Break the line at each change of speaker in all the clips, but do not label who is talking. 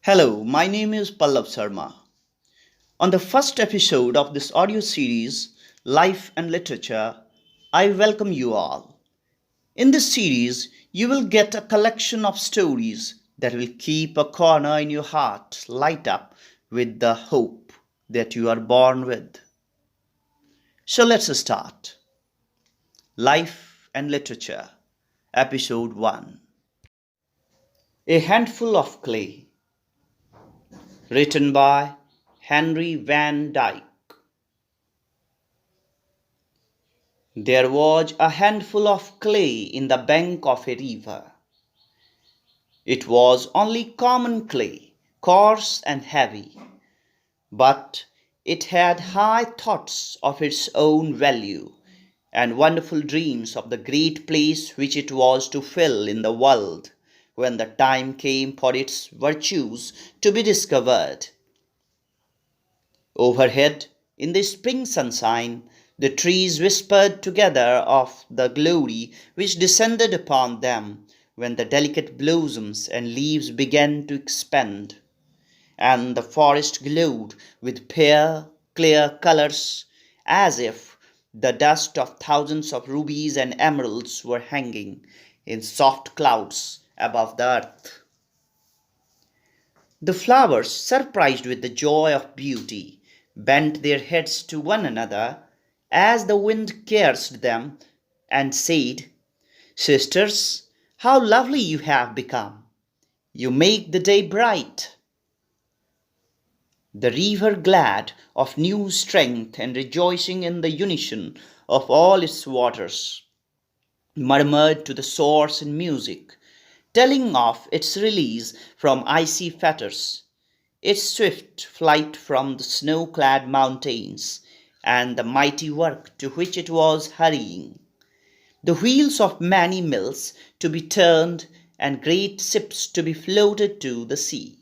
Hello, my name is Pallav Sharma. On the first episode of this audio series, Life and Literature, I welcome you all. In this series, you will get a collection of stories that will keep a corner in your heart light up with the hope that you are born with. So let's start. Life and Literature, Episode 1. A Handful of Clay, written by Henry Van Dyke. There was a handful of clay in the bank of a river. It was only common clay, coarse and heavy, but it had high thoughts of its own value and wonderful dreams of the great place which it was to fill in the world when the time came for its virtues to be discovered. Overhead, in the spring sunshine, the trees whispered together of the glory which descended upon them when the delicate blossoms and leaves began to expand, and the forest glowed with pale, clear colors, as if the dust of thousands of rubies and emeralds were hanging in soft clouds above the earth. The flowers, surprised with the joy of beauty, bent their heads to one another as the wind caressed them and said, "Sisters, how lovely you have become! You make the day bright." The river, glad of new strength and rejoicing in the unison of all its waters, murmured to the source in music, telling of its release from icy fetters, its swift flight from the snow-clad mountains, and the mighty work to which it was hurrying. The wheels of many mills to be turned and great ships to be floated to the sea.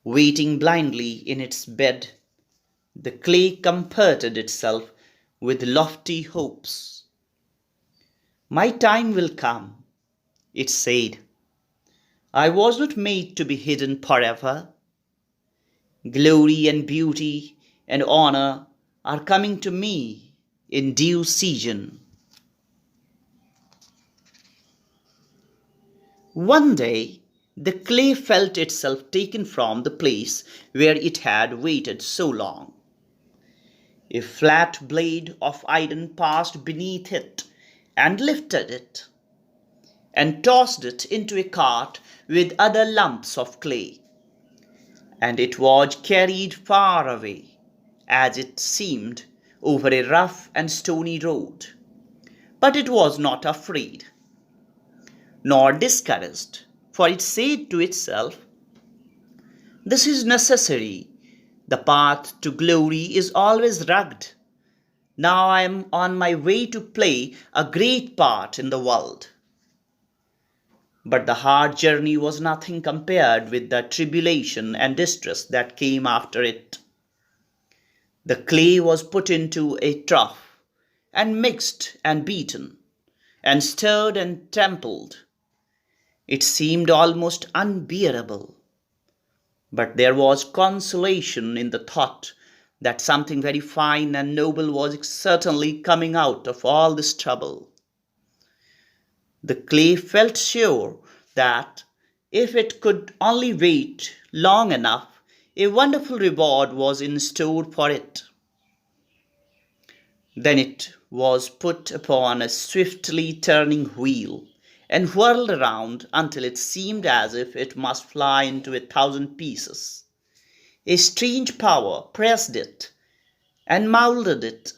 Waiting blindly in its bed, the clay comforted itself with lofty hopes. "My time will come," it said. "I was not made to be hidden forever. Glory and beauty and honor are coming to me in due season." One day, the clay felt itself taken from the place where it had waited so long. A flat blade of iron passed beneath it and lifted it, and tossed it into a cart with other lumps of clay, and it was carried far away, as it seemed, over a rough and stony road. But it was not afraid, nor discouraged, for it said to itself, "This is necessary. The path to glory is always rugged. Now I am on my way to play a great part in the world." But the hard journey was nothing compared with the tribulation and distress that came after it. The clay was put into a trough, and mixed and beaten, and stirred and trampled. It seemed almost unbearable. But there was consolation in the thought that something very fine and noble was certainly coming out of all this trouble. The clay felt sure that if it could only wait long enough, a wonderful reward was in store for it. Then it was put upon a swiftly turning wheel and whirled around until it seemed as if it must fly into 1,000 pieces. A strange power pressed it and moulded it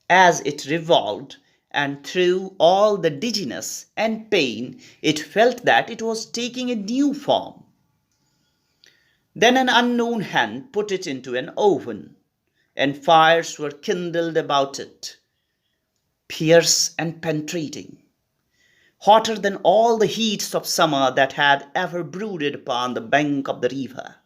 as it revolved, and through all the dizziness and pain it felt that it was taking a new form. Then an unknown hand put it into an oven, and fires were kindled about it, fierce and penetrating, hotter than all the heats of summer that had ever brooded upon the bank of the river.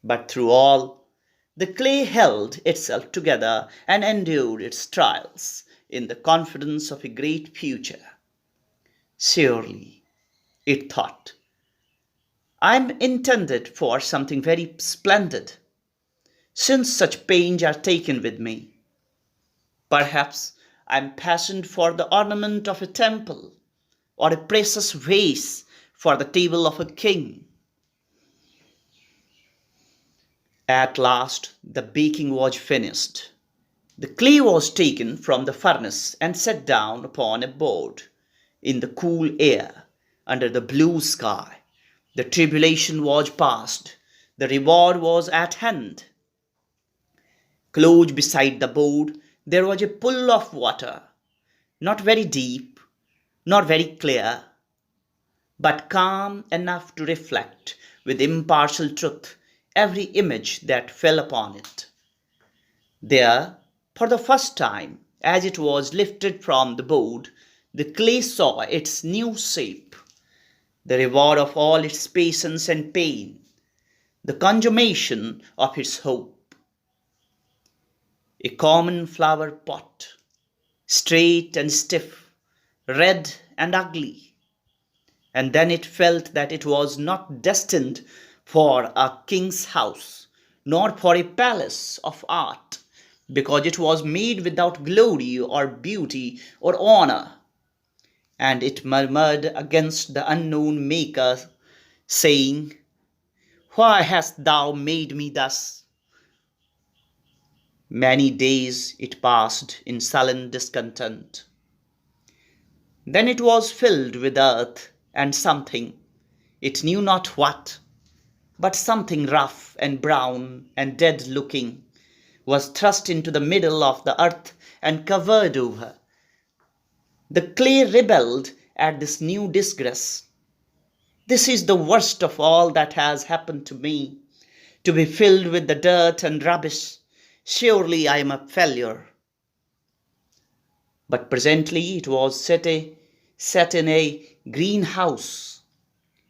But through all, the clay held itself together and endured its trials in the confidence of a great future. "Surely," it thought, I'm intended for something very splendid, since such pains are taken with me. Perhaps I'm fashioned for the ornament of a temple, or a precious vase for the table of a king. At last the baking was finished. The clay was taken from the furnace and set down upon a board in the cool air under the blue sky. The tribulation was past. The reward was at hand. Close beside the board there was a pool of water, not very deep, not very clear, but calm enough to reflect with impartial truth every image that fell upon it. There, for the first time, as it was lifted from the board, the clay saw its new shape, the reward of all its patience and pain, the consummation of its hope. A common flower pot, straight and stiff, red and ugly. And then it felt that it was not destined for a king's house, nor for a palace of art, because it was made without glory or beauty or honor. And it murmured against the unknown Maker, saying, "Why hast thou made me thus?" Many days it passed in sullen discontent. Then it was filled with earth and something, it knew not what, but something rough and brown and dead looking, was thrust into the middle of the earth and covered over. The clay rebelled at this new disgrace. "This is the worst of all that has happened to me, to be filled with the dirt and rubbish. Surely I am a failure." But presently it was set in a greenhouse,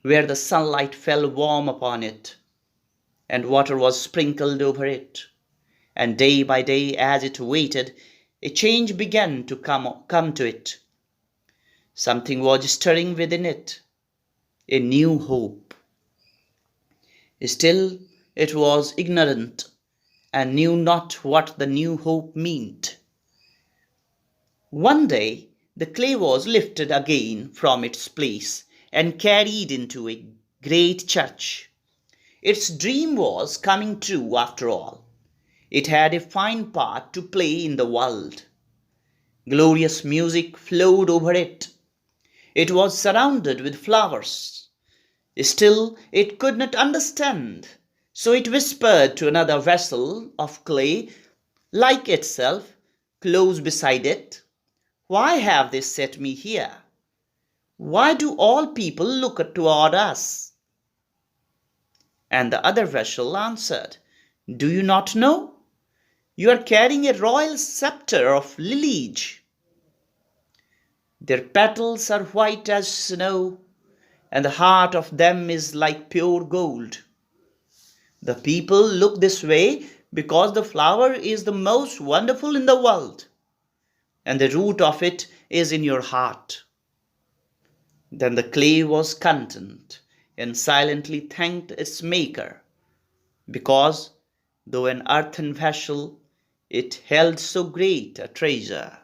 where the sunlight fell warm upon it, and water was sprinkled over it. And day by day, as it waited, a change began to come to it. Something was stirring within it, a new hope. Still it was ignorant, and knew not what the new hope meant. One day the clay was lifted again from its place and carried into a great church. Its dream was coming true after all. It had a fine part to play in the world. Glorious music flowed over it. It was surrounded with flowers. Still it could not understand, so it whispered to another vessel of clay like itself close beside it, "Why have they set me here? Why do all people look toward us?" And the other vessel answered, "Do you not know? You are carrying a royal scepter of lilies. Their petals are white as snow, and the heart of them is like pure gold. The people look this way because the flower is the most wonderful in the world, and the root of it is in your heart." Then the clay was content and silently thanked its maker, because, though an earthen vessel, it held so great a treasure.